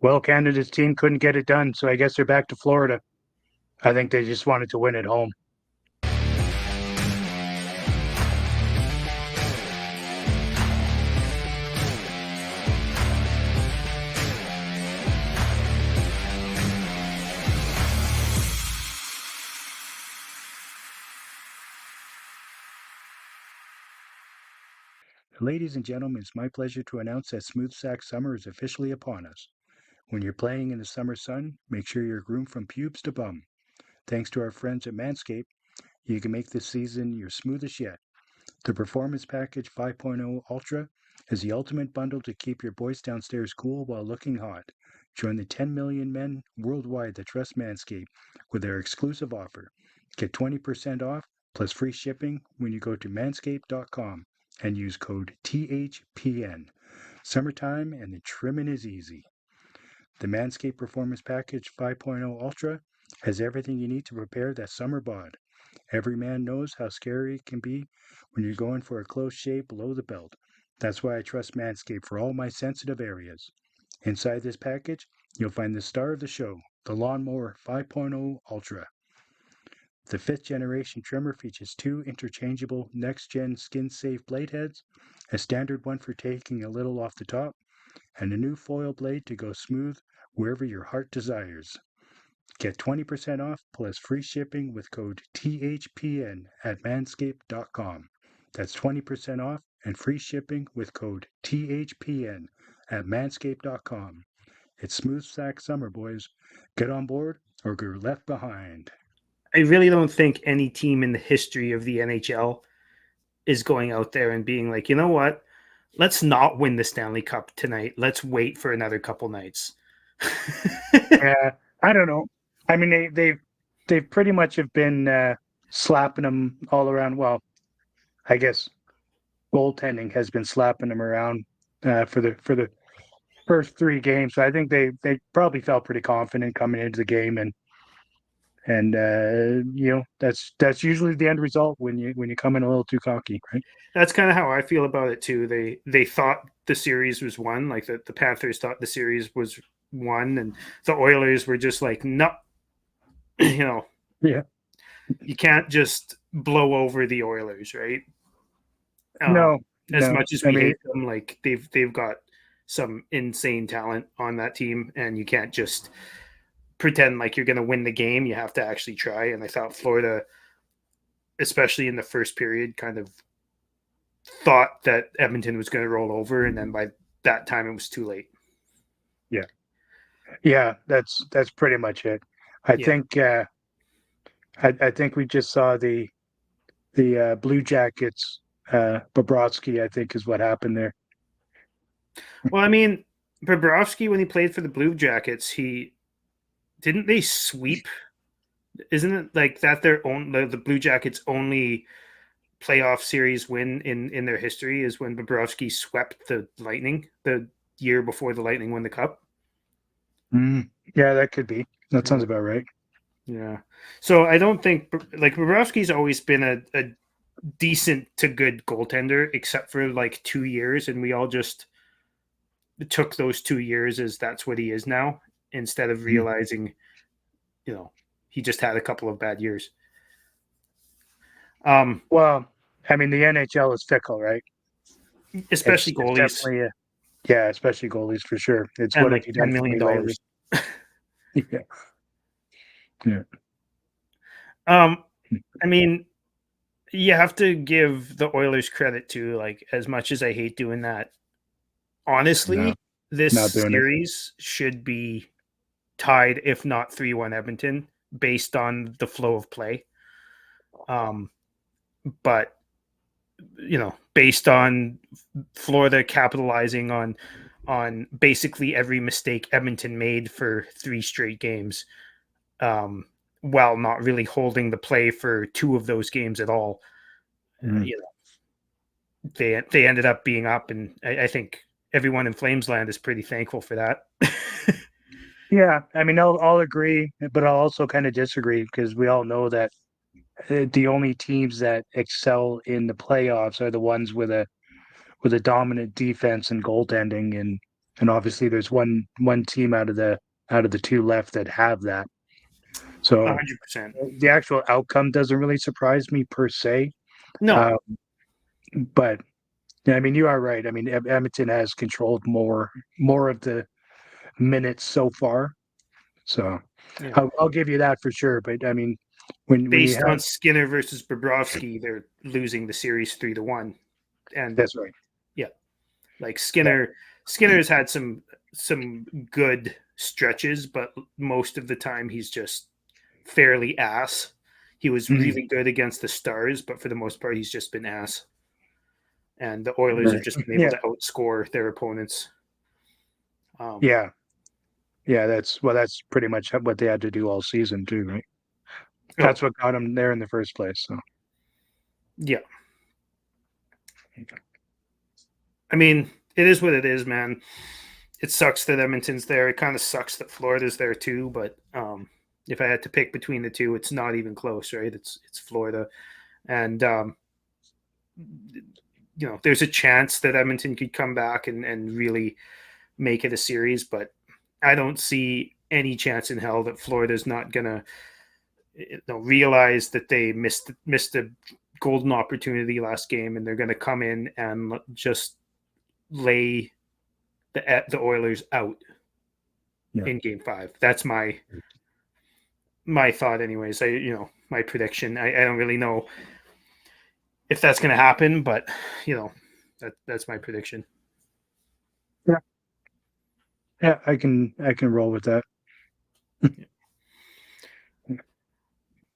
Well, Canada's team couldn't get it done, so I guess they're back to Florida. I think they just wanted to win at home. Ladies and gentlemen, it's my pleasure to announce that Smooth Sack Summer is officially upon us. When you're playing in the summer sun, make sure you're groomed from pubes to bum. Thanks to our friends at Manscaped, you can make this season your smoothest yet. The Performance Package 5.0 Ultra is the ultimate bundle to keep your boys downstairs cool while looking hot. Join the 10 million men worldwide that trust Manscaped with their exclusive offer. Get 20% off plus free shipping when you go to manscaped.com and use code THPN. Summertime and the trimming is easy. The Manscaped Performance Package 5.0 Ultra has everything you need to prepare that summer bod. Every man knows how scary it can be when you're going for a close shave below the belt. That's why I trust Manscaped for all my sensitive areas. Inside this package, you'll find the star of the show, the Lawnmower 5.0 Ultra. The 5th generation trimmer features 2 interchangeable next-gen skin-safe blade heads, a standard one for taking a little off the top, and a new foil blade to go smooth wherever your heart desires. Get 20% off plus free shipping with code THPN at manscaped.com. That's 20% off and free shipping with code THPN at manscaped.com. It's Smooth Sack Summer, boys. Get on board or get left behind. I really don't think any team in the history of the NHL is going out there and being like, you know what? Let's not win the Stanley Cup tonight. Let's wait for another couple nights. Yeah, I don't know. I mean, they've pretty much have been slapping them all around. Well, I guess goaltending has been slapping them around for the first 3 games. So I think they probably felt pretty confident coming into the game, and that's usually the end result when you come in a little too cocky, right? That's kind of how I feel about it too. They thought the series was won, like the Panthers thought the series was won, and the Oilers were just like, no, Yeah. you can't just blow over the Oilers, right? No, As no. much as we hate them, like they've got some insane talent on that team, and you can't just pretend like you're going to win the game. You have to actually try. And I thought Florida, especially in the first period, kind of thought that Edmonton was going to roll over, and then by that time it was too late. Yeah, that's pretty much it. I think I think we just saw the Blue Jackets. Bobrovsky, I think, is what happened there. Well, I mean, Bobrovsky, when he played for the Blue Jackets, he didn't they sweep? Isn't it like that their own the Blue Jackets' only playoff series win in their history is when Bobrovsky swept the Lightning the year before the Lightning won the Cup? Yeah, that could be. That sounds about right. Yeah. So I don't think like Bobrovsky's always been a decent to good goaltender, except for like 2 years, and we all just took those 2 years as that's what he is now, instead of realizing, he just had a couple of bad years. Well, I mean, the NHL is fickle, right? Especially goalies. Definitely, yeah, especially goalies for sure. It's and what like have you done $10 for me million. lately? Yeah. I mean, you have to give the Oilers credit too. Like, as much as I hate doing that, honestly, this series should be tied, if not 3-1 Edmonton, based on the flow of play. But based on Florida capitalizing on basically every mistake Edmonton made for 3 straight games, while not really holding the play for 2 of those games at all. They ended up being up, and I think everyone in Flamesland is pretty thankful for that. Yeah, I mean, I'll agree, but I'll also kind of disagree, because we all know that the only teams that excel in the playoffs are the ones with a dominant defense and goaltending, and and obviously there's one team out of the two left that have that. So 100%. the actual outcome doesn't really surprise me per se. No. But I mean, you are right. I mean, Edmonton has controlled more of the minutes so far. So Yeah. I'll give you that for sure. But I mean, when you Based have, on Skinner versus Bobrovsky, they're losing the series 3-1. And that's right. yeah, like Skinner's had some good stretches, but most of the time he's just fairly ass. He was really good against the Stars, but for the most part he's just been ass. And the Oilers have just been able to outscore their opponents. Yeah, that's pretty much what they had to do all season too, right? That's what got them there in the first place. So yeah, I mean, it is what it is, man. It sucks that Edmonton's there. It kind of sucks that Florida's there too. But if I had to pick between the two, it's not even close, right? It's Florida, and you know, there's a chance that Edmonton could come back and really make it a series, but I don't see any chance in hell that Florida's not gonna realize that they missed a golden opportunity last game, and they're gonna come in and just lay the Oilers out in Game 5. That's my thought, anyways. My prediction. I don't really know if that's going to happen, but that's my prediction. Yeah, I can roll with that.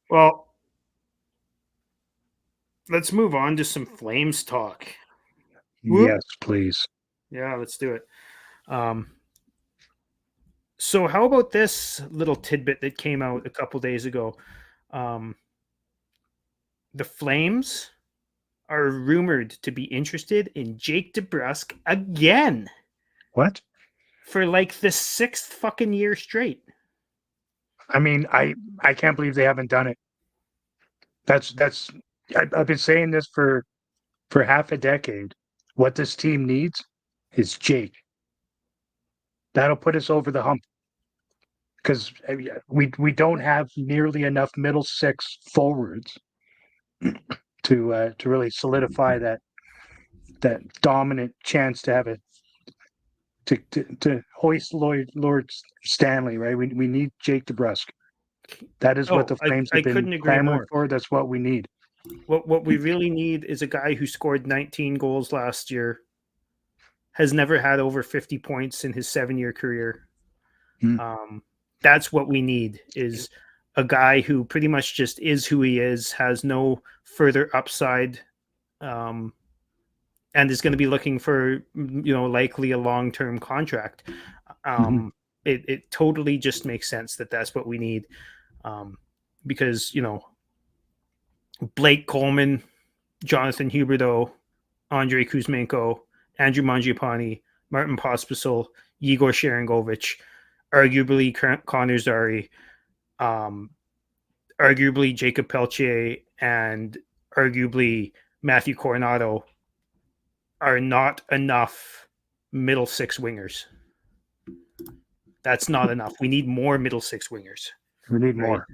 Well, let's move on to some Flames talk. Yes, please. Yeah, let's do it. So how about this little tidbit that came out a couple days ago? The Flames are rumored to be interested in Jake DeBrusk again. What? For like the 6th fucking year straight. I mean, I can't believe they haven't done it. I've been saying this for half a decade. What this team needs is Jake. That'll put us over the hump. Because we don't have nearly enough middle six forwards to really solidify that dominant chance to have to hoist Lord Stanley, right? We need Jake DeBrusk. That is what the Flames have been clamoring for. That's what we need. What we really need is a guy who scored 19 goals last year, has never had over 50 points in his 7-year career. That's what we need, is a guy who pretty much just is who he is, has no further upside, and is going to be looking for, likely a long-term contract. It totally just makes sense that that's what we need, because, Blake Coleman, Jonathan Huberdeau, Andrei Kuzmenko, Andrew Mangiapane, Martin Pospisil, Igor Sharangovich, arguably Connor Zary, arguably Jacob Peltier, and arguably Matthew Coronado are not enough middle six wingers. That's not enough. We need more middle six wingers. We need more.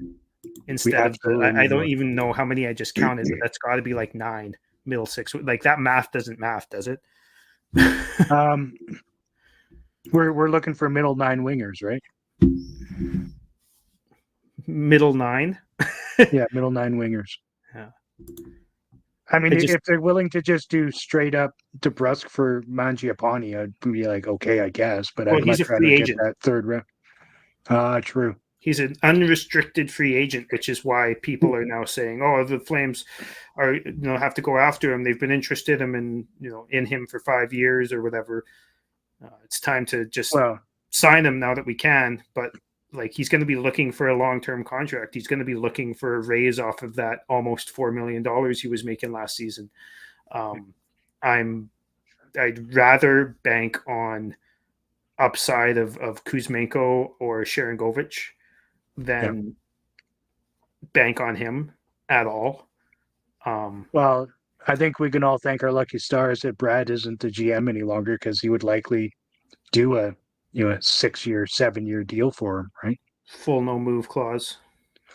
Instead of I don't even know how many I just counted, but that's got to be like 9 middle six. Like that math doesn't math, does it? We're looking for middle 9 wingers, right? Middle 9. Yeah, middle 9 wingers. Yeah. I mean, if they're willing to just do straight up DeBrusk for Mangiapane, I'd be like, okay, I guess. But I'd much rather get that third round. True. He's an unrestricted free agent, which is why people are now saying, "Oh, the Flames are have to go after him. They've been interested in him for 5 years or whatever. It's time to just sign him now that we can." But like, he's going to be looking for a long-term contract. He's going to be looking for a raise off of that almost $4 million he was making last season. I'd rather bank on upside of Kuzmenko or Sharangovich than bank on him at all. Well, I think we can all thank our lucky stars that Brad isn't the GM any longer, because he would likely do a 6-year, 7-year deal for him, right? Full no move clause.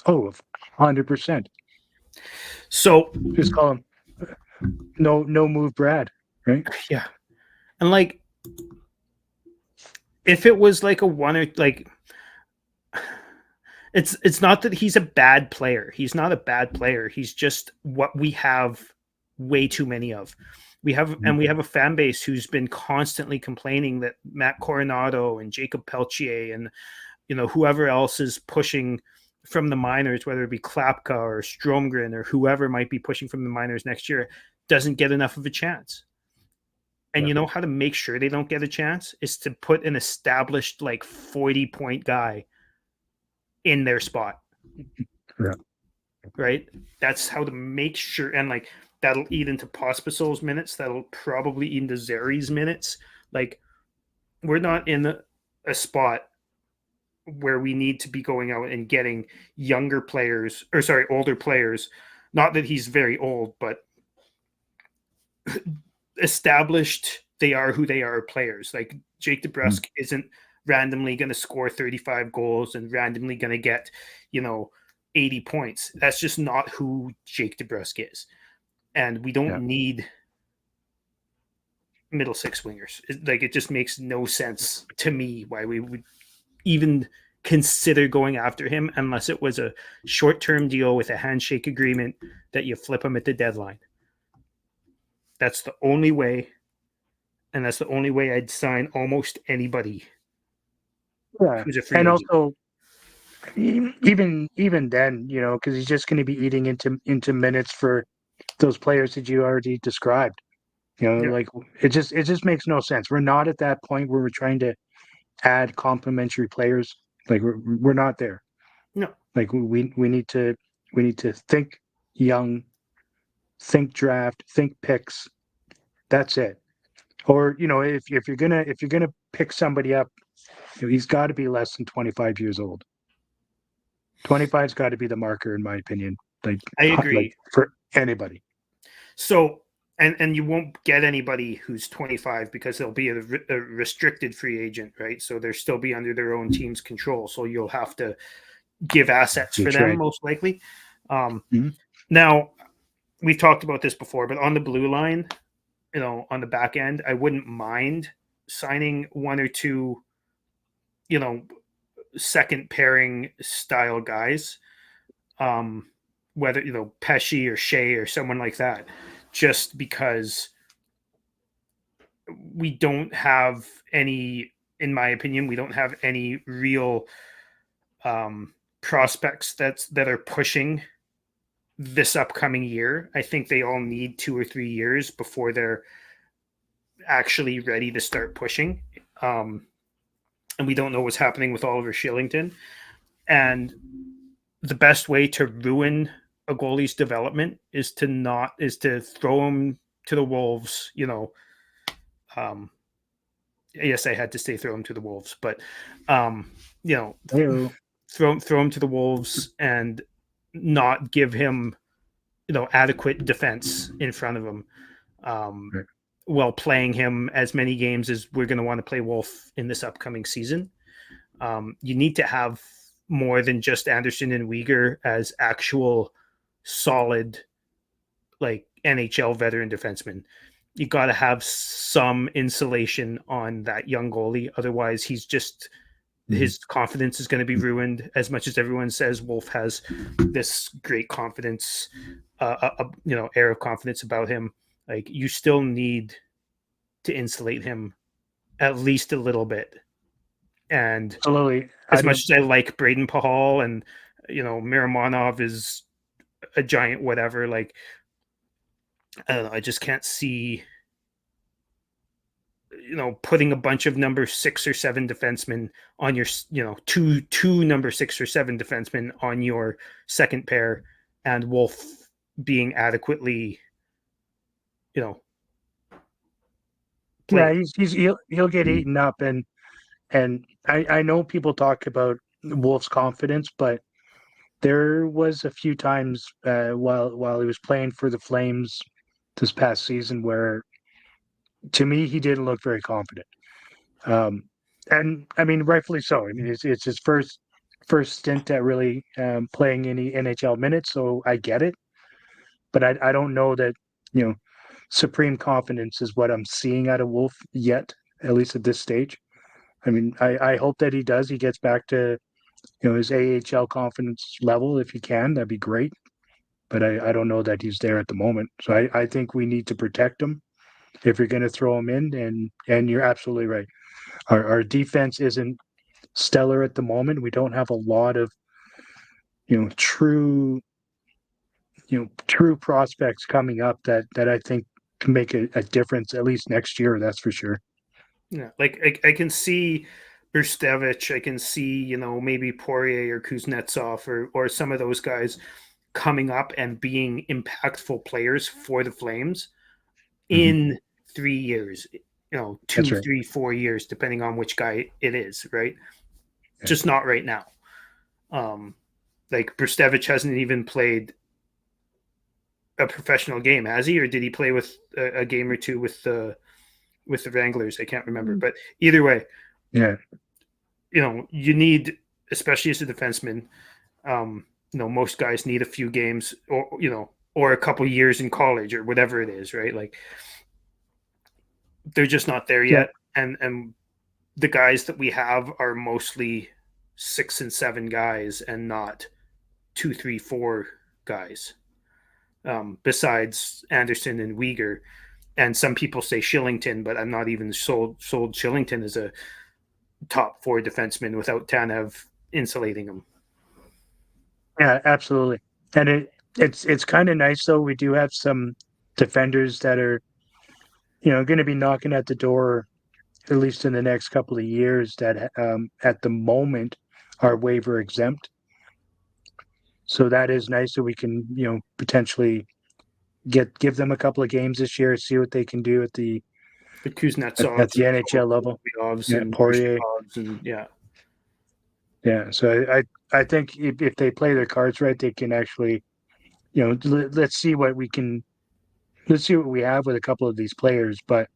Oh, 100%. So Just call him no move Brad, right? yeah, and like if it was like a one or like it's not that he's a bad player. He's not a bad player. He's just what we have way too many of. We have a fan base who's been constantly complaining that Matt Coronado and Jacob Peltier and whoever else is pushing from the minors, whether it be Klapka or Stromgren or whoever might be pushing from the minors next year, doesn't get enough of a chance. And you know how to make sure they don't get a chance is to put an established 40-point guy in their spot. Yeah. Right? That's how to make sure, and that'll eat into Pospisil's minutes. That'll probably eat into Zeri's minutes. We're not in a spot where we need to be going out and getting older players. Not that he's very old, but established, they are who they are players. Like Jake DeBrusk isn't randomly going to score 35 goals and randomly going to get 80 points. That's just not who Jake DeBrusk is, and we don't need middle six wingers. It just makes no sense to me why we would even consider going after him unless it was a short-term deal with a handshake agreement that you flip him at the deadline. That's the only way, and that's the only way I'd sign almost anybody. Yeah, who's a free and agent. also even then, because he's just going to be eating into minutes for those players that you already described. It just makes no sense. We're not at that point where we're trying to add complementary players. We're not there. No. We need to think young, think draft, think picks. That's it. Or if you're gonna pick somebody up, he's got to be less than 25 years old. 25's got to be the marker, in my opinion. I agree. For anybody. So, and you won't get anybody who's 25 because they'll be a restricted free agent, right? So they'll still be under their own team's control. So you'll have to give assets for them, most likely. Now, we've talked about this before, but on the blue line, on the back end, I wouldn't mind signing one or two, second pairing style guys, whether Pesci or Shea or someone like that, just because we don't have any, in my opinion, we don't have any real prospects that are pushing this upcoming year. I think they all need 2 or 3 years before they're actually ready to start pushing. And we don't know what's happening with Oliver Shillington. And the best way to ruin a goalie's development is to throw him to the wolves. Yes, I had to say throw him to the wolves, but throw him to the wolves and not give him adequate defense in front of him, while playing him as many games as we're going to want to play Wolf in this upcoming season. You need to have more than just Anderson and Uyghur as actual solid NHL veteran defensemen. You got to have some insulation on that young goalie. Otherwise, he's just his confidence is going to be ruined. As much as everyone says Wolf has this great confidence, air of confidence about him, you still need to insulate him at least a little bit. And absolutely, as much as I like Braden Pahal and Miramonov is a giant whatever, I don't know, I just can't see putting a bunch of number 6 or 7 defensemen on your two number 6 or 7 defensemen on your second pair, and Wolf being adequately played. Yeah, he'll get eaten up, and I know people talk about Wolf's confidence, but there was a few times while he was playing for the Flames this past season where, to me, he didn't look very confident. And I mean, rightfully so. I mean, it's his first stint at really playing any NHL minutes, so I get it. But I don't know that you know supreme confidence is what I'm seeing out of Wolf yet, at least at this stage. I mean, I hope that he does. He gets back to his AHL confidence level if he can. That'd be great. But I don't know that he's there at the moment. So I think we need to protect him if you're going to throw him in. And you're absolutely right. Our defense isn't stellar at the moment. We don't have a lot of true true prospects coming up that I think can make a difference at least next year. That's for sure. Yeah, like I can see Burstevich, I can see maybe Poirier or Kuznetsov or some of those guys coming up and being impactful players for the Flames in 3 years, That's two, right. 3, 4 years, depending on which guy it is, right? Yeah. Just not right now. Like Burstevich hasn't even played a professional game, has he? Or did he play with a game or two with the Wranglers? I can't remember. But either way, Yeah. You need, especially as a defenseman, most guys need a few games or a couple years in college or whatever it is, right? Like they're just not there Yeah. yet. And the guys that we have are mostly 6 and 7 guys and not 2, 3, 4 guys. Besides Anderson and Uyghur, and some people say Shillington, but I'm not even sold Shillington as a top 4 defenseman without Tanev insulating him. Yeah, absolutely. And it's kind of nice though. We do have some defenders that are going to be knocking at the door at least in the next couple of years that at the moment are waiver exempt. So that is nice that we can potentially give them a couple of games this year, see what they can do at the Kuznetsovs the and NHL level. Yeah, and Poirier. and yeah. Yeah, so I think if they play their cards right, they can actually let's see what we can let's see what we have with a couple of these players, but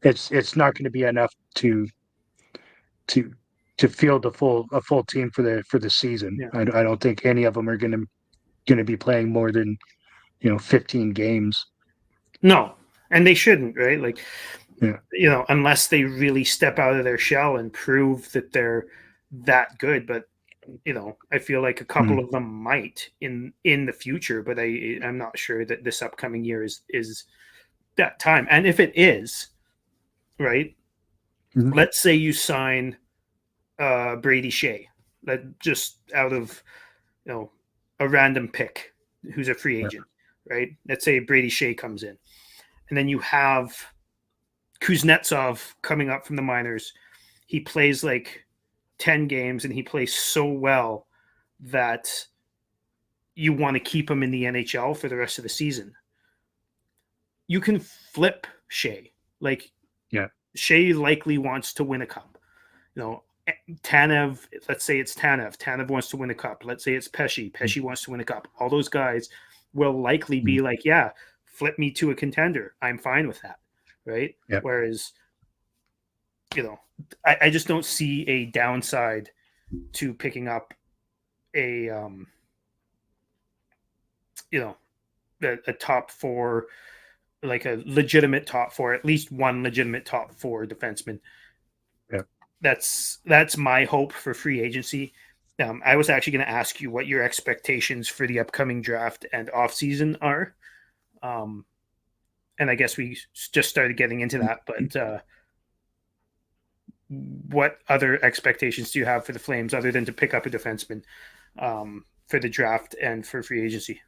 it's not going to be enough to to field a full team for the season. Yeah. I don't think any of them are going to be playing more than 15 games. No, and they shouldn't, right? Like, Yeah. Unless they really step out of their shell and prove that they're that good. But I feel like a couple of them might in the future, but I'm not sure that this upcoming year is that time. And if it is, right, let's say you sign Brady Shea, that just out of a random pick who's a free agent, right? Let's say Brady Shea comes in, and then you have Kuznetsov coming up from the minors. He plays like 10 games and he plays so well that you want to keep him in the NHL for the rest of the season. You can flip Shea. Like, Shea likely wants to win a cup. Tanev, let's say it's Tanev. Tanev wants to win a cup. Let's say it's Pesce. Pesce wants to win a cup. All those guys will likely be like, yeah, flip me to a contender. I'm fine with that. Right? Yep. Whereas, I just don't see a downside to picking up a top 4, like a legitimate top 4, at least one legitimate top 4 defenseman. Yeah. That's my hope for free agency. I was actually going to ask you what your expectations for the upcoming draft and offseason are. And I guess we just started getting into that, but what other expectations do you have for the Flames other than to pick up a defenseman for the draft and for free agency?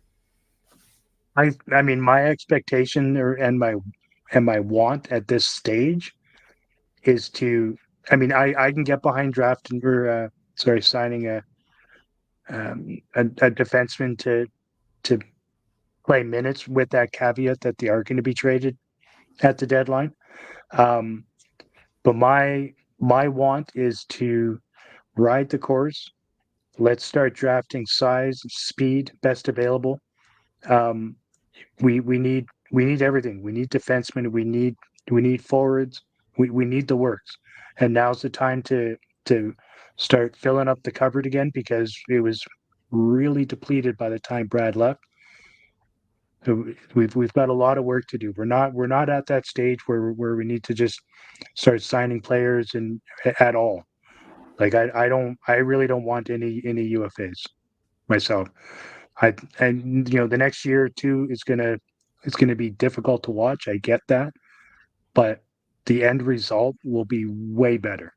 I mean, my expectation and my want at this stage is to. I mean, I can get behind drafting or signing a defenseman to play minutes with that caveat that they are going to be traded at the deadline. But my want is to ride the course. Let's start drafting size, speed, best available. We need everything. We need defensemen. We need forwards. We need the works, and now's the time to start filling up the cupboard again because it was really depleted by the time Brad left. So we've got a lot of work to do. We're not at that stage where we need to just start signing players and at all. Like I really don't want any UFAs myself. And the next year or two is gonna be difficult to watch. I get that, but the end result will be way better.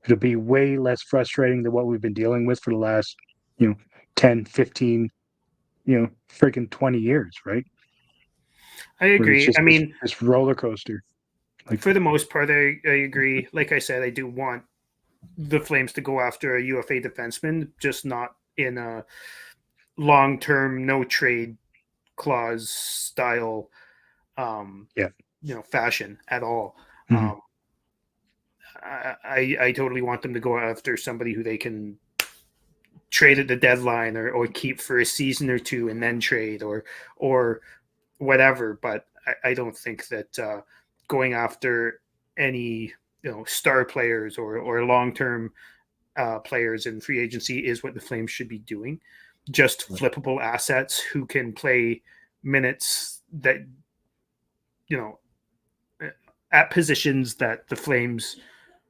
It'll be way less frustrating than what we've been dealing with for the last, you know, 10, 15, freaking 20 years, right? I Where it's agree. just I mean, this roller coaster. Like, for the most part, I agree. Like I said, I do want the Flames to go after a UFA defenseman, just not in a long term, no trade clause style, um, yeah. fashion at all. Mm-hmm. Um, I totally want them to go after somebody who they can trade at the deadline or keep for a season or two and then trade or whatever. But I don't think that going after any star players or long term players in free agency is what the Flames should be doing. Just flippable assets who can play minutes that you know at positions that the Flames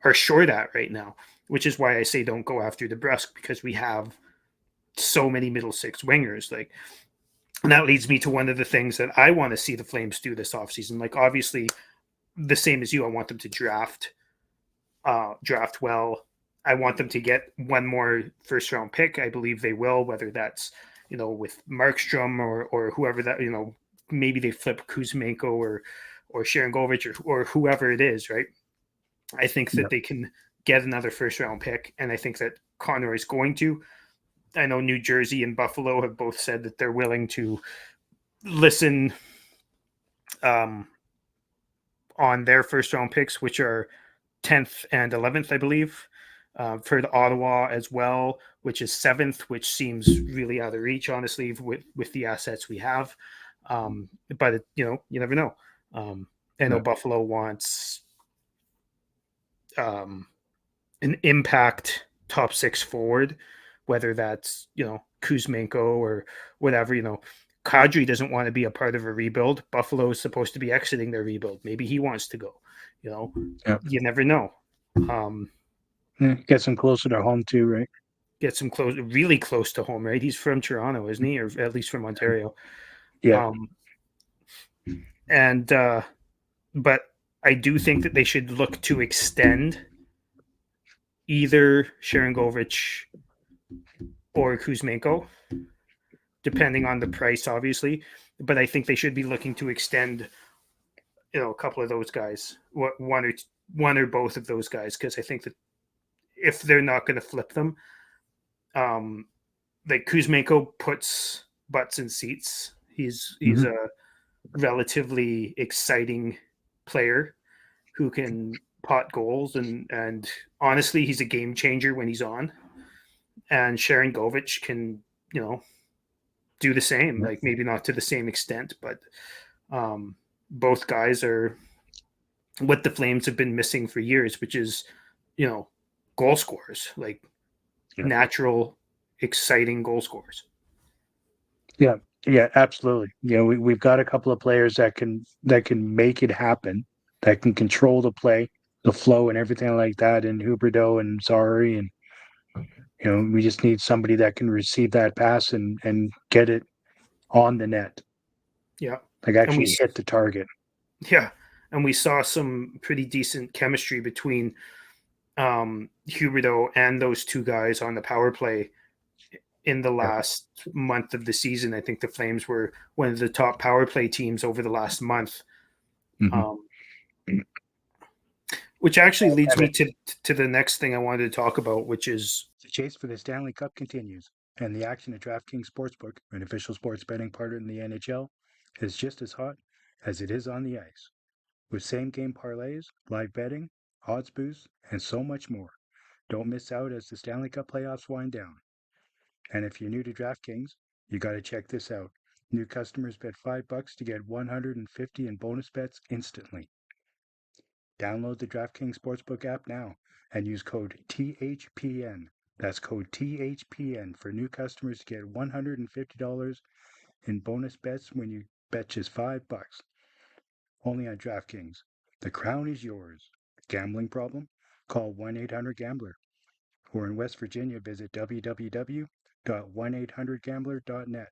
are short at right now, which is why I say don't go after DeBrusk because we have so many middle six wingers. Like, and that leads me to one of the things that I want to see the Flames do this offseason. Like, obviously, the same as you, I want them to draft well. I want them to get one more first round pick. I believe they will, whether that's with Markstrom or whoever that maybe they flip Kuzmenko or Sharon Govich or whoever it is, right? I think Yeah. that they can get another first round pick, and I think that Conroy is going to. I know New Jersey and Buffalo have both said that they're willing to listen um, on their first round picks, which are 10th and 11th, I believe. For the Ottawa as well, which is 7th, which seems really out of reach, honestly, with the assets we have. But you never know. I know Yeah. Buffalo wants um, an impact top six forward, whether that's Kuzmenko or whatever. Kadri doesn't want to be a part of a rebuild. Buffalo is supposed to be exiting their rebuild. Maybe he wants to go. Yeah. You never know. Um, Yeah. Gets them closer to home too, right? Gets him really close to home, right? He's from Toronto, isn't he, or at least from Ontario? Yeah. Um, and but I do think that they should look to extend either Sharon Govich or Kuzmenko, depending on the price, obviously. But I think they should be looking to extend, a couple of those guys, one or both of those guys, because I think that if they're not going to flip them, um, like Kuzmenko puts butts in seats. He's Mm-hmm. a relatively exciting player who can pot goals and honestly he's a game changer when he's on. And Sharon Govich can, do the same, Yeah. like maybe not to the same extent, but both guys are what the Flames have been missing for years, which is, goal scorers, like Yeah. natural, exciting goal scorers. Yeah. Yeah. Absolutely. We've got a couple of players that can make it happen, that can control the play, the flow, and everything like that. And Huberdeau and Zari, and we just need somebody that can receive that pass and get it on the net, Yeah. like And we actually hit the target. Yeah, and we saw some pretty decent chemistry between Huberdeau and those two guys on the power play in the Yeah. last month of the season. I think the Flames were one of the top power play teams over the last month, Mm-hmm. um, which actually leads And me to the next thing I wanted to talk about, which is the chase for the Stanley Cup continues, and the action at DraftKings Sportsbook, an official sports betting partner in the NHL, is just as hot as it is on the ice. With same game parlays, live betting, odds boosts, and so much more. Don't miss out as the Stanley Cup playoffs wind down. And if you're new to DraftKings, you got to check this out. New customers bet $5 to get 150 in bonus bets instantly. Download the DraftKings Sportsbook app now and use code THPN. That's code THPN for new customers to get $150 in bonus bets when you bet just $5. Only on DraftKings. The crown is yours. Gambling problem? Call 1-800-GAMBLER. Or in West Virginia, visit www.1800gambler.net.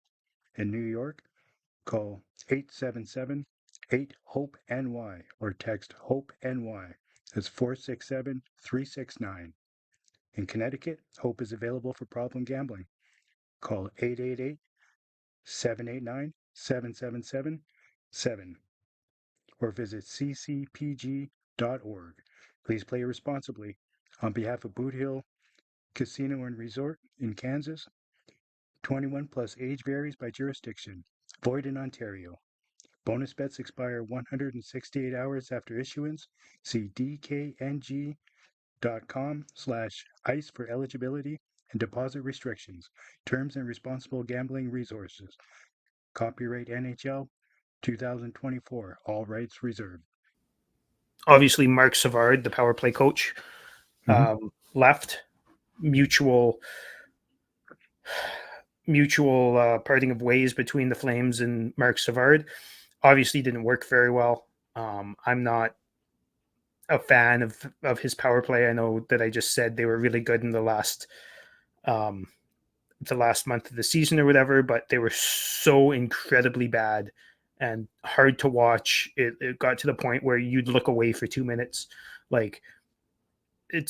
In New York, call 877-8-HOPE-NY or text HOPE-NY. That's 467-369. In Connecticut, Hope is available for problem gambling. Call 888-789-7777 or visit ccpg.org. Please play responsibly. On behalf of Boot Hill Casino and Resort in Kansas, 21 plus age varies by jurisdiction. Void in Ontario. Bonus bets expire 168 hours after issuance. See dkng.com/ice for eligibility and deposit restrictions, terms and responsible gambling resources. Copyright NHL 2024. All rights reserved. Obviously, Mark Savard, the power play coach, left. Mutual parting of ways between the Flames and Mark Savard. Obviously didn't work very well. I'm not a fan of his power play. I know that I just said they were really good in the last month of the season or whatever, but they were so incredibly bad and hard to watch. It got to the point where you'd look away for 2 minutes. Like he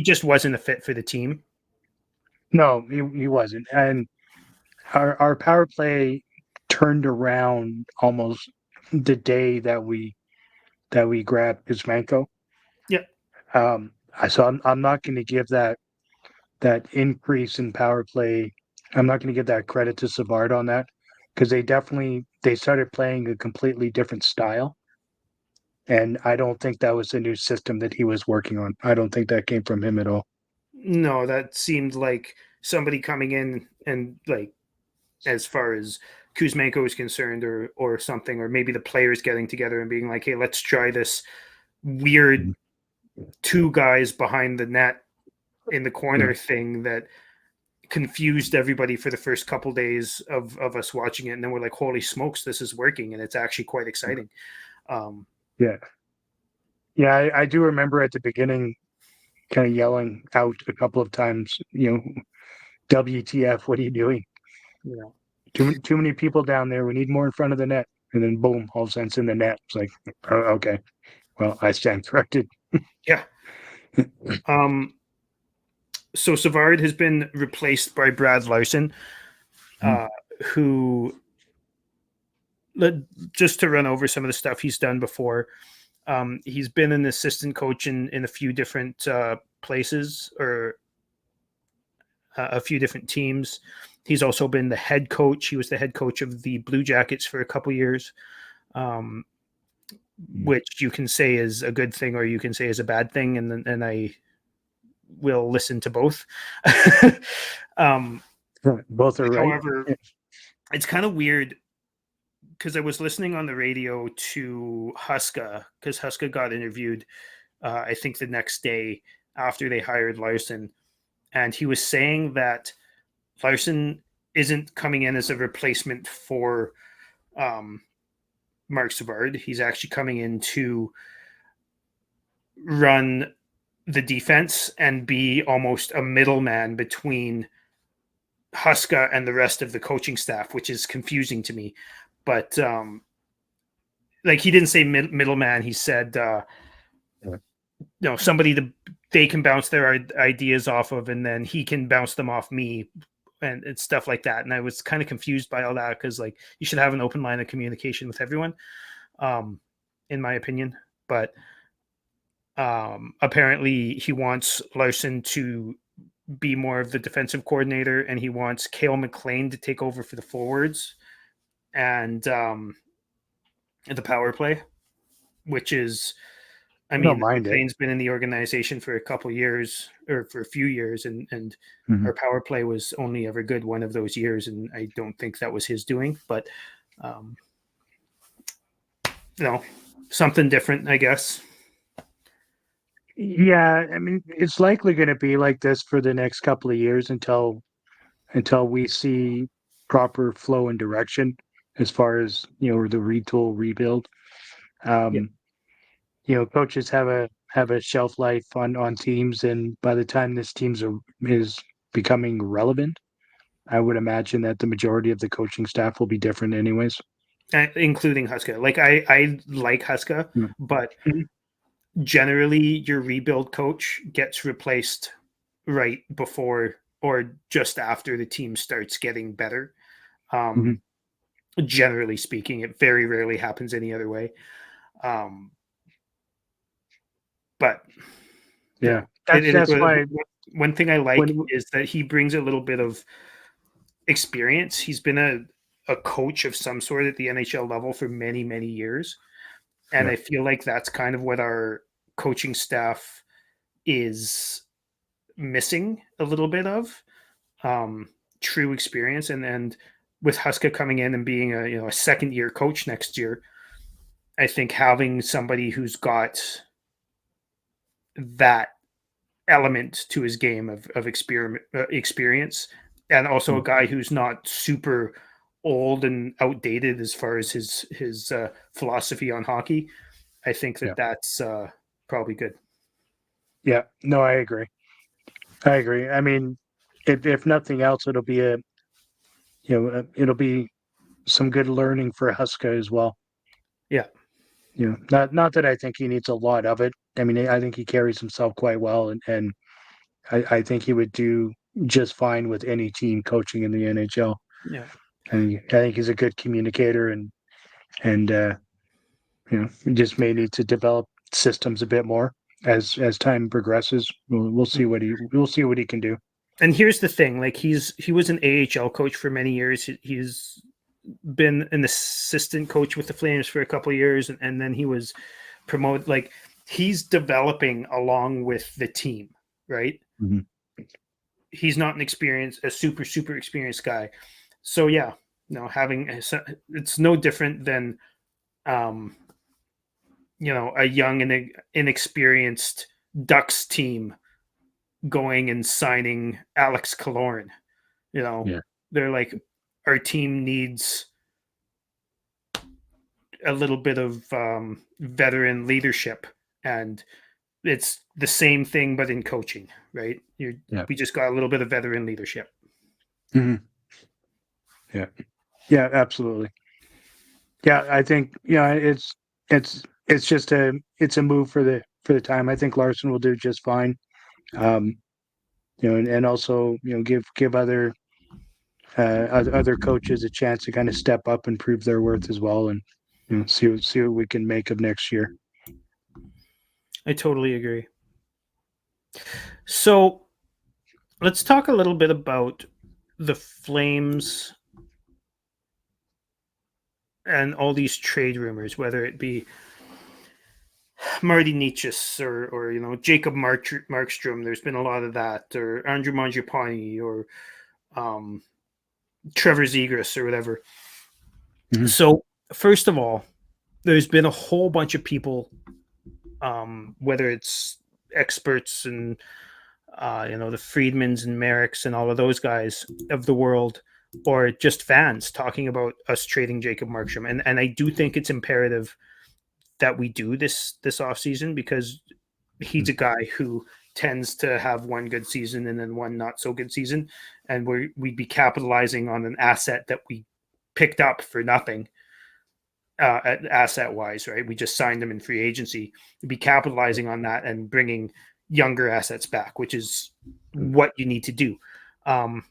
just wasn't a fit for the team. No, he wasn't. And our power play turned around almost the day that we grabbed Kuzmenko. Yeah. So I'm not going to give that increase in power play. I'm not going to give that credit to Savard on that, because they started playing a completely different style. And I don't think that was the new system that he was working on. I don't think that came from him at all. No, that seemed like somebody coming in and, like, as far as Kuzmenko is concerned, or something, or maybe the players getting together and being like, hey, let's try this weird two guys behind the net in the corner thing that confused everybody for the first couple days of us watching it. And then we're like, holy smokes, this is working. And it's actually quite exciting. Yeah, I do remember at the beginning kind of yelling out a couple of times, WTF, what are you doing? Too many people down there. We need more in front of the net. And then boom, all of a sudden it's in the net. It's like, oh, okay, well, I stand corrected. Yeah. So Savard has been replaced by Brad Larson, who, just to run over some of the stuff he's done before, he's been an assistant coach in a few different places, or a few different teams. He's also been the head coach. He was the head coach of the Blue Jackets for a couple years, which you can say is a good thing or you can say is a bad thing, and I will listen to both. Both are right. However, it's kind of weird because I was listening on the radio to Huska, because Huska got interviewed, I think the next day after they hired Larson, and he was saying that Larson isn't coming in as a replacement for Mark Savard. He's actually coming in to run the defense and be almost a middleman between Huska and the rest of the coaching staff, which is confusing to me. But like, he didn't say middleman. He said, somebody they can bounce their ideas off of, and then he can bounce them off me, and stuff like that. And I was kind of confused by all that, because, like, you should have an open line of communication with everyone, in my opinion. But apparently he wants Larson to be more of the defensive coordinator, and he wants Cale McLean to take over for the forwards and the power play, which is, I mean, McLean's been in the organization for a couple years, or for a few years, and our power play was only ever good one of those years, and I don't think that was his doing. But something different, I guess. Yeah, I mean, it's likely going to be like this for the next couple of years until we see proper flow and direction as far as the retool rebuild. Yeah. Um, coaches have a shelf life on teams, and by the time this is becoming relevant, I would imagine that the majority of the coaching staff will be different, anyways. Including Huska. Like I like Huska, Mm. but generally your rebuild coach gets replaced right before or just after the team starts getting better. Mm-hmm. Generally speaking, it very rarely happens any other way. Um, but Yeah, it is that's why one thing I like when is that he brings a little bit of experience. He's been a coach of some sort at the NHL level for many, many years. And yeah I feel like that's kind of what our coaching staff is missing a little bit of true experience. And with Huska coming in and being a second year coach next year, I think having somebody who's got that element to his game of experience, and also a mm, guy who's not super old and outdated as far as his philosophy on hockey. I think yeah that's probably good. yeah no, I agree. I mean, if nothing else, it'll be some good learning for Huska as well. Yeah, Not that I think he needs a lot of it. I mean, I think he carries himself quite well, and I think he would do just fine with any team coaching in the NHL. yeah. And I think he's a good communicator, and he just may need to develop systems a bit more as time progresses. We'll see what he can do. And here's the thing: like he was an AHL coach for many years. He's been an assistant coach with the Flames for a couple of years, and then he was promoted. Like he's developing along with the team, right? Mm-hmm. He's not a super experienced guy. So yeah, having it's no different than um, a young and inexperienced Ducks team going and signing Alex Killorn. You know, Yeah, they're like, our team needs a little bit of veteran leadership, and it's the same thing but in coaching, right? yeah, We just got a little bit of veteran leadership. hmm yeah, yeah, absolutely. Yeah, I think it's just it's a move for the time. I think Larson will do just fine. Um, and also give other coaches a chance to kind of step up and prove their worth as well, and see what we can make of next year. I totally agree. So let's talk a little bit about the Flames and all these trade rumors, whether it be Marty Nietzsche or Jacob Markstrom. There's been a lot of that, or Andrew Mangiapane, or um, Trevor Zegras, or whatever. Mm-hmm. So first of all, there's been a whole bunch of people, whether it's experts and the Friedmans and Merricks and all of those guys of the world, or just fans talking about us trading Jacob Markstrom. And I do think it's imperative that we do this off season, because he's a guy who tends to have one good season and then one not so good season, and we'd be capitalizing on an asset that we picked up for nothing. Asset wise, right? We just signed them in free agency. We'd be capitalizing on that and bringing younger assets back, which is what you need to do. Um,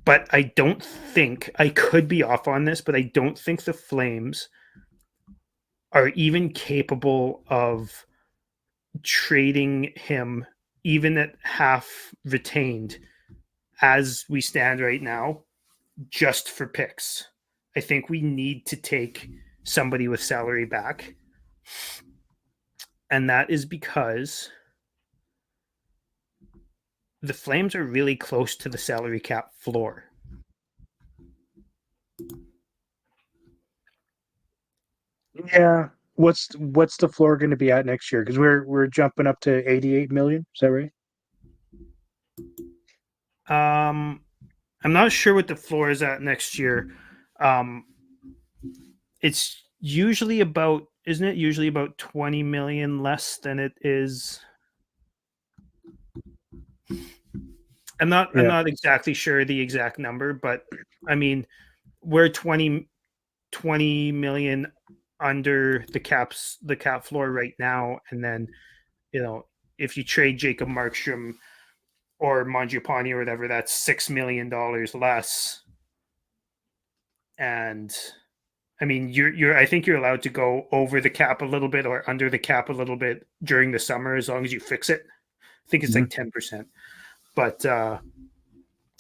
but I don't think, I could be off on this, but I don't think the Flames are even capable of trading him, even at half retained, as we stand right now, just for picks. I think we need to take somebody with salary back. And that is because the Flames are really close to the salary cap floor. Yeah. What's the floor going to be at next year? Because we're jumping up to 88 million. Is that right? I'm not sure what the floor is at next year. Um, it's usually about, isn't it usually about 20 million less than it is? I'm Yeah. not exactly sure the exact number, but I mean, we're 20 million under the cap floor right now, and then, you know, if you trade Jacob Markstrom or Mangiapane or whatever, that's $6 million less. And I mean, I think you're allowed to go over the cap a little bit or under the cap a little bit during the summer as long as you fix it. I think it's Mhm. like 10%, but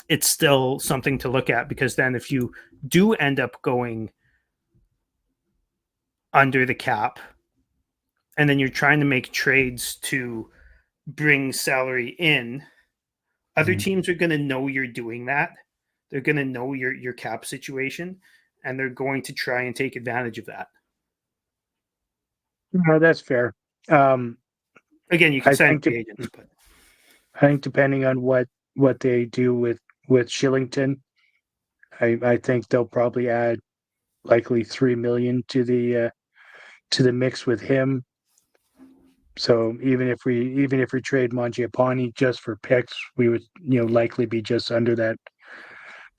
it's still something to look at, because then if you do end up going under the cap and then you're trying to make trades to bring salary in, other Mhm. teams are going to know you're doing that. They're going to know your cap situation, and they're going to try and take advantage of that. No, that's fair. Um, Again, you can I sign think free agents, but I think depending on what they do with Shillington, I think they'll probably add likely 3 million to the mix with him. So even if we trade Mangiapane just for picks, we would likely be just under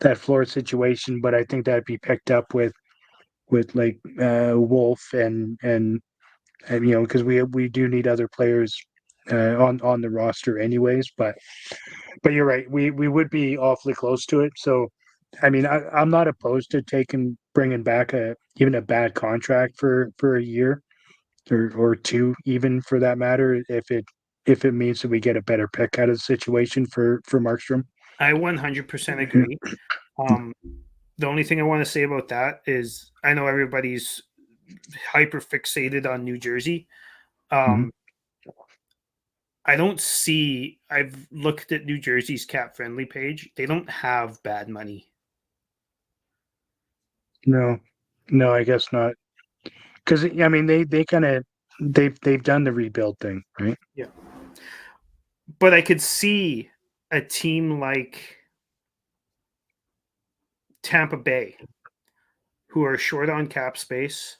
that floor situation. But I think that'd be picked up with like Wolf and because we do need other players on the roster anyways. But you're right, we would be awfully close to it. So I mean, I'm not opposed to bringing back even a bad contract for a year or two, even for that matter, if it means that we get a better pick out of the situation for Markstrom. I 100% agree. Um, the only thing I want to say about that is I know everybody's hyper fixated on New Jersey. Mhm. Um, I don't see. I've looked at New Jersey's cap friendly page. They don't have bad money. No, no, I guess not. Because I mean, they kind of they've done the rebuild thing, right? Yeah, but I could see a team like Tampa Bay, who are short on cap space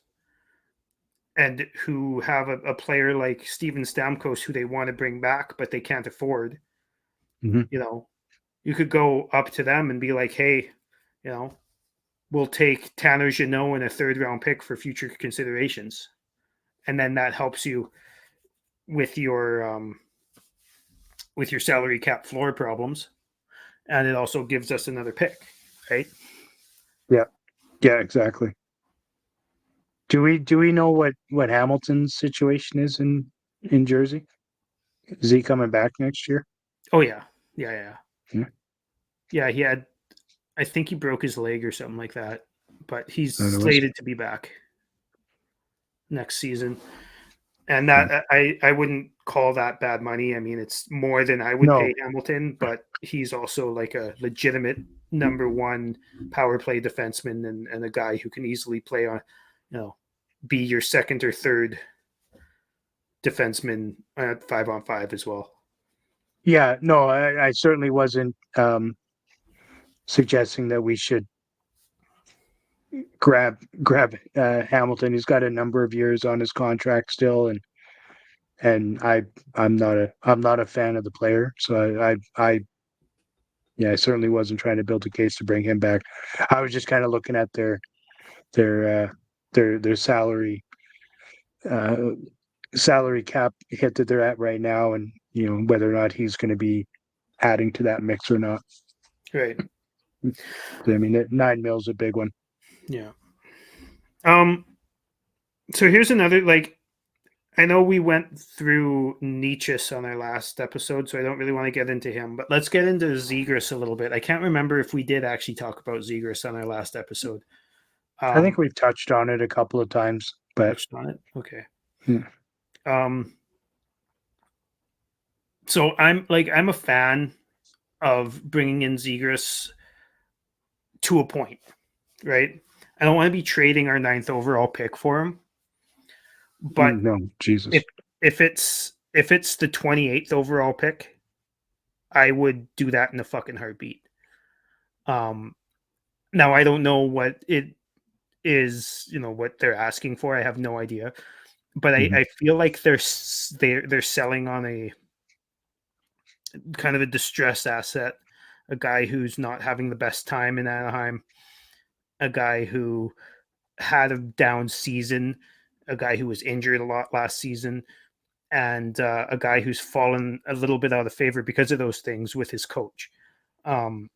and who have a player like Steven Stamkos, who they want to bring back, but they can't afford. Hmm. You know, you could go up to them and be like, "Hey, you know, we'll take Tanner Jeannot and a third round pick for future considerations," and then that helps you with your salary cap floor problems, and it also gives us another pick, right? Yeah, yeah, exactly. Do we know what Hamilton's situation is in Jersey? Is he coming back next year? Oh yeah, yeah, yeah, Yeah, yeah. He had, I think he broke his leg or something like that, but he's that it was. slated to be back next season. And Yeah. that I wouldn't call that bad money. I mean, it's more than I would No, pay Hamilton, but he's also like a legitimate number one power play defenseman, and a guy who can easily play on, be your second or third defenseman at 5-on-5 as well. yeah, no, I certainly wasn't suggesting that we should grab Hamilton. He's got a number of years on his contract still, and I'm not a fan of the player. So I yeah, I certainly wasn't trying to build a case to bring him back. I was just kind of looking at their their uh, salary cap hit that they're at right now, and whether or not he's going to be adding to that mix or not. Right. I mean, 9 mil is a big one. Yeah. So here's another, like, I know we went through Nietzsche on our last episode, so I don't really want to get into him, but let's get into Zegras a little bit. I can't remember if we did actually talk about Zegras on our last episode. I think Um, we've touched on it a couple of times, but touched on it. Okay. yeah. Um, so I'm a fan of bringing in Zegras to a point, right? I don't want to be trading our ninth overall pick for him. But No, Jesus. if if it's the 28th overall pick, I would do that in a fucking heartbeat. Now I don't know what it is, what they're asking for. I have no idea, but Mhm. I feel like they're selling on a kind of a distressed asset, a guy who's not having the best time in Anaheim, a guy who had a down season, a guy who was injured a lot last season, and a guy who's fallen a little bit out of favor because of those things with his coach. Um,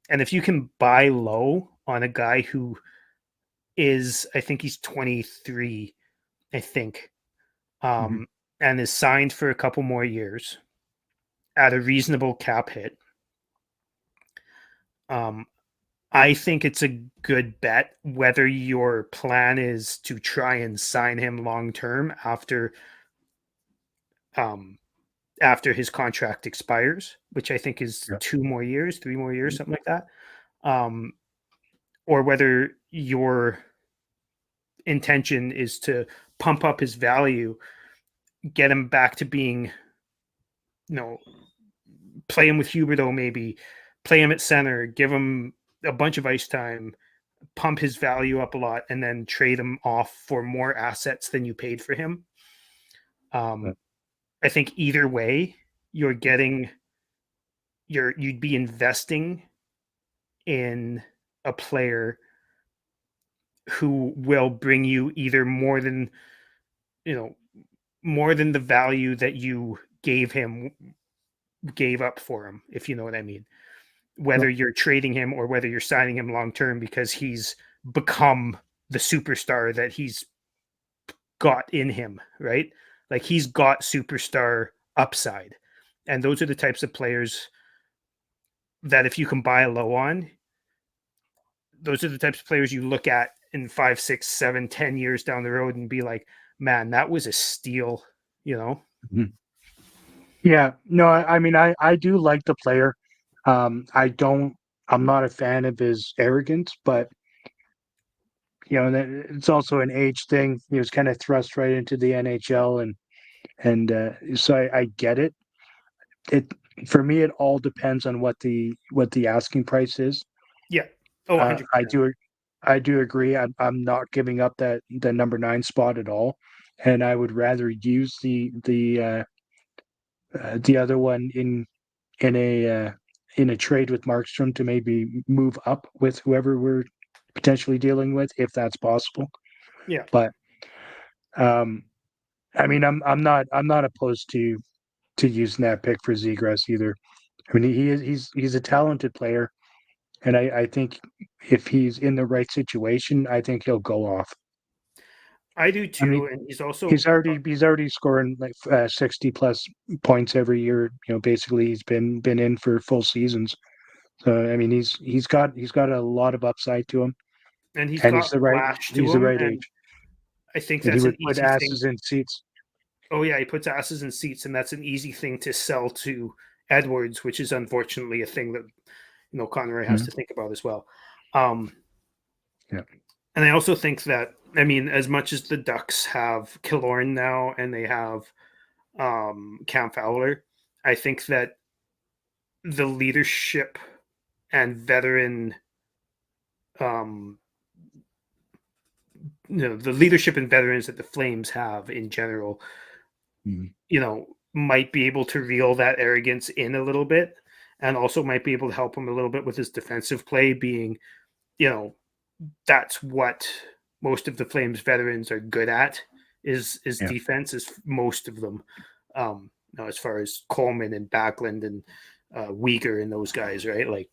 and if you can buy low on a guy who I think he's 23, I think, Mhm. um, and is signed for a couple more years at a reasonable cap hit. Um, I think it's a good bet whether your plan is to try and sign him long term um, after his contract expires, which I think is Yeah. 2 more years, 3 more years, something like that, um, or whether your intention is to pump up his value, get him back to being, you know, play him with Huberto, maybe play him at center, give him a bunch of ice time, pump his value up a lot, and then trade him off for more assets than you paid for him. Yeah. Um, I think either way, you're getting you'd be investing in a player who will bring you either you know more than the value that you gave up for him, if you know what I mean. Yeah. Whether you're trading him or whether you're signing him long term because he's become the superstar that he's got in him, right? Like he's got superstar upside. And those are the types of players that if you can buy low on, those are the types of players you look at in 5, 6, 7, 10 years down the road and be like, man, that was a steal, you know? Mhm. Yeah. No, I mean, I do like the player. I don't, I'm not a fan of his arrogance, but it's also an age thing. He was kind of thrust right into the NHL, and so I get it. It for me, it all depends on what the asking price is. Yeah. Oh, Uh, I 100%. do I do agree. I'm not giving up the number 9 spot at all, and I would rather use the other one in a uh, in a trade with Markstrom to maybe move up with whoever we're potentially dealing with, if that's possible. Yeah. But um, I mean, I'm not opposed to using that pick for Zegras either. I mean, he's a talented player, and I think if he's in the right situation, I think he'll go off. I do I mean, too. And he's also, he's already scoring like 60 plus points every year. Basically he's been in for full seasons. So I mean, he's got a lot of upside to him, and he's and got flash to he's the him. right And age, I think and he that's an would put easy thing. asses in seats. Oh, yeah. He puts asses in seats, and that's an easy thing to sell to Edwards, which is unfortunately a thing that, Conroy has Mhm. to think about as well. Um, Yeah. and I also think that, I mean, as much as the Ducks have Killorn now and they have Cam Fowler, I think that the leadership and veteran, um, the leadership and veterans that the Flames have in general, Mhm. might be able to reel that arrogance in a little bit, and also might be able to help him a little bit with his defensive play, being, you know, that's what most of the Flames veterans are good at, is Yeah. defense, is most of them. As far as Coleman and Backlund and Uyghur and those guys, right? Like,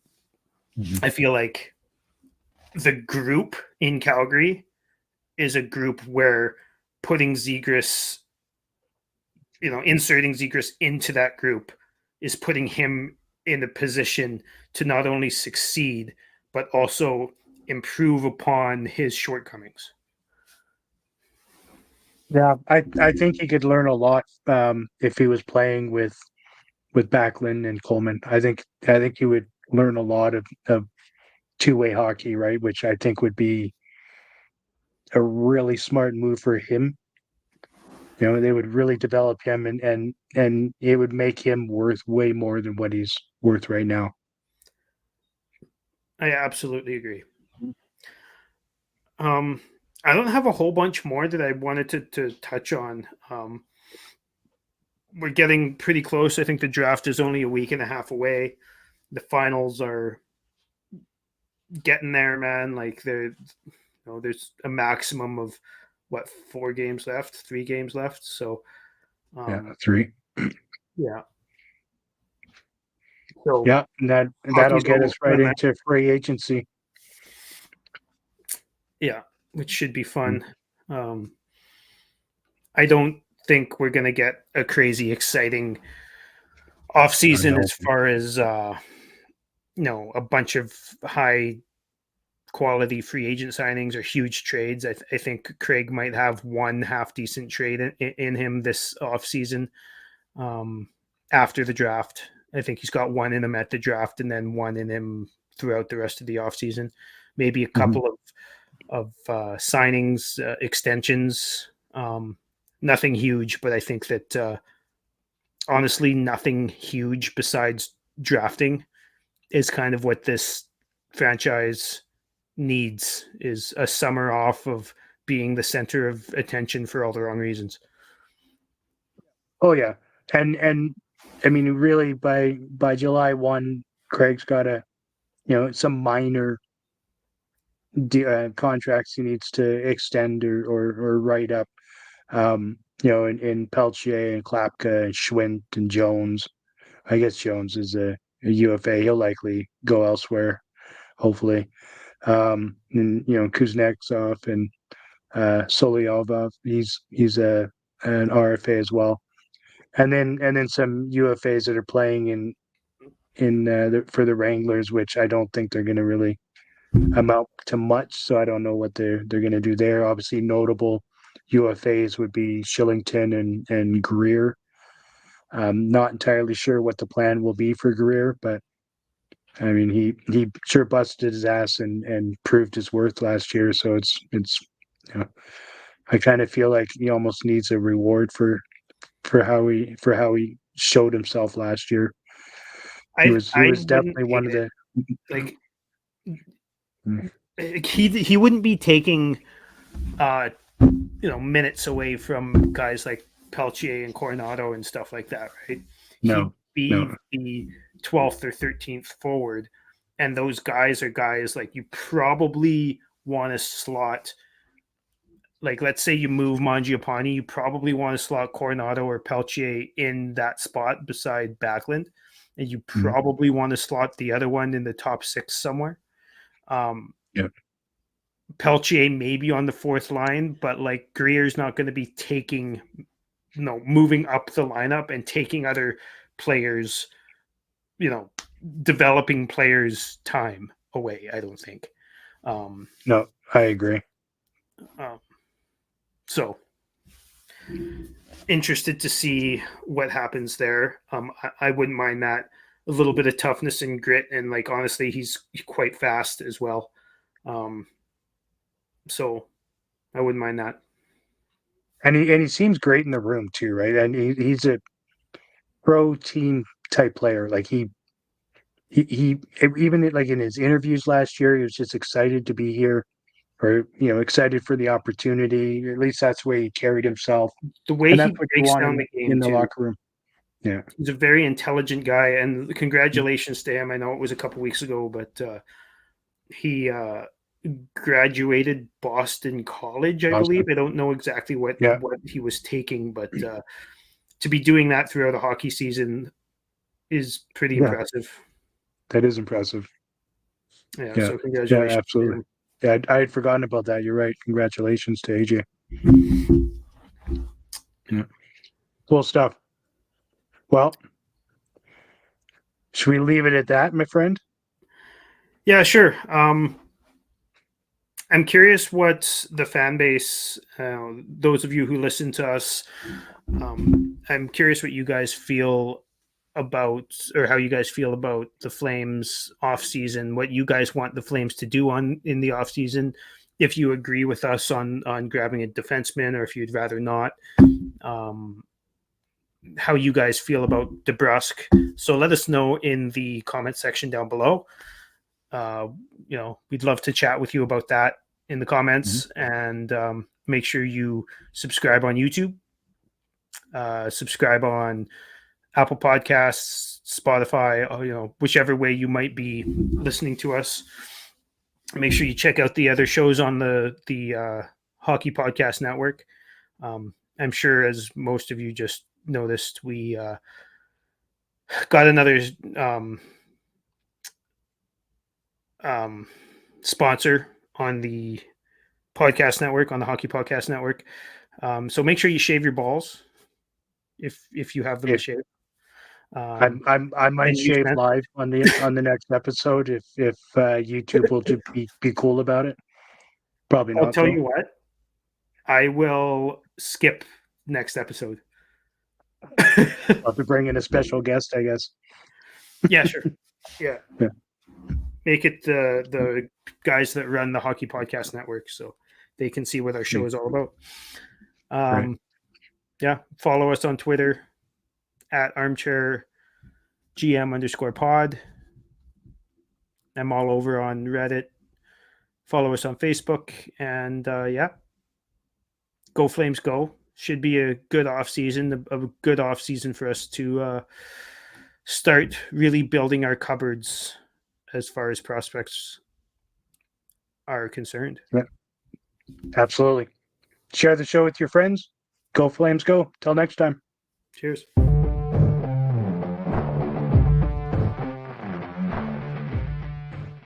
Mhm. I feel like the group in Calgary is a group where putting Zegras, inserting Zegras into that group is putting him in a position to not only succeed but also improve upon his shortcomings. Yeah, I think he could learn a lot if he was playing with Backlund and Coleman. I think he would learn a lot of two-way hockey, right? Which I think would be a really smart move for him. they would really develop him, and it would make him worth way more than what he's worth right now. I absolutely agree. I don't have a whole bunch more that I wanted to touch on. We're getting pretty close. I think the draft is only a week and a half away. The finals are getting there, man. Like there's a maximum of what 4 games left, 3 games left. So Yeah, 3. yeah. So Yeah, that'll hockey's get us almost right done, man. into free agency. Yeah, which should be fun. I don't think we're gonna get a crazy exciting off season as far as a bunch of high quality free agent signings or huge trades. I think Craig might have one half decent trade in him this off season after the draft. I think he's got one in him at the draft and then one in him throughout the rest of the off season. Maybe a couple of signings, extensions. Nothing huge, but I think that honestly, nothing huge besides drafting is kind of what this franchise needs, is a summer off of being the center of attention for all the wrong reasons. Oh yeah. And I mean, really by July 1, Craig's got some minor contracts he needs to extend or write up. In Peltier and Klapka and Schwint and Jones. I guess Jones is a UFA. He'll likely go elsewhere, hopefully. And Kuznetsov and Solyovov. He's an RFA as well. And then some UFAs that are playing for the Wranglers, which I don't think they're going to really amount to much. So I don't know what they're going to do there. Obviously, notable UFAs would be Shillington and Greer. I'm not entirely sure what the plan will be for Greer, but I mean he sure busted his ass and proved his worth last year. So it's I kind of feel like he almost needs a reward for how he showed himself last year. He was definitely one of the like he wouldn't be taking minutes away from guys like Peltier and Coronado and stuff like that, right? No, he'd be the 12th or 13th forward, and those guys are guys like you probably want to slot. Like, let's say you move Mangiapane, you probably want to slot Coronado or Peltier in that spot beside Backlund, and you probably want to slot the other one in the top 6 somewhere. Yeah. Peltier maybe on the 4th line, but like Greer's not going to be taking, moving up the lineup and taking other players, developing players' time away. I don't think. No, I agree. So interested to see what happens there. I wouldn't mind that. A little bit of toughness and grit, and like honestly, he's quite fast as well. So I wouldn't mind that. And he seems great in the room too, right? And he's a pro team type player. Like he even like in his interviews last year, he was just excited to be here, or excited for the opportunity. At least that's the way he carried himself. The way he breaks down the game in the too. locker room. Yeah, he's a very intelligent guy, and congratulations to him. I know it was a couple weeks ago, but he graduated Boston College, I believe. I don't know exactly what he was taking, but to be doing that throughout a hockey season is pretty impressive. That is impressive. Yeah, so congratulations. Yeah, absolutely. Yeah, I had forgotten about that. You're right. Congratulations to AJ. Yeah. Cool stuff. Well, should we leave it at that, my friend? Yeah, sure. I'm curious what the fan base, those of you who listen to us, I'm curious what you guys feel about, or how you guys feel about the Flames off season, what you guys want the Flames to do in the off season, if you agree with us on grabbing a defenseman, or if you'd rather not. How you guys feel about DeBrusk. So let us know in the comment section down below. We'd love to chat with you about that in the comments, and make sure you subscribe on YouTube, subscribe on Apple Podcasts, Spotify, whichever way you might be listening to us. Make sure you check out the other shows on the Hockey Podcast Network. I'm sure, as most of you just noticed, we got another sponsor on the podcast network, on the Hockey Podcast Network. So make sure you shave your balls if you have them to shave. I might shave live on the next episode if YouTube will be cool about it. Probably not. I'll tell you what, I will skip next episode. I'll have to bring in a special guest, I guess. Yeah, sure. Yeah. Make it the guys that run the Hockey Podcast Network, so they can see what our show is all about. Right. Yeah, follow us on Twitter at ArmChair GM_pod. I'm all over on Reddit. Follow us on Facebook, and go Flames, go! Should be a good off season for us to start really building our cupboards as far as prospects are concerned. Yeah, absolutely. Share the show with your friends. Go Flames, go! Till next time. Cheers.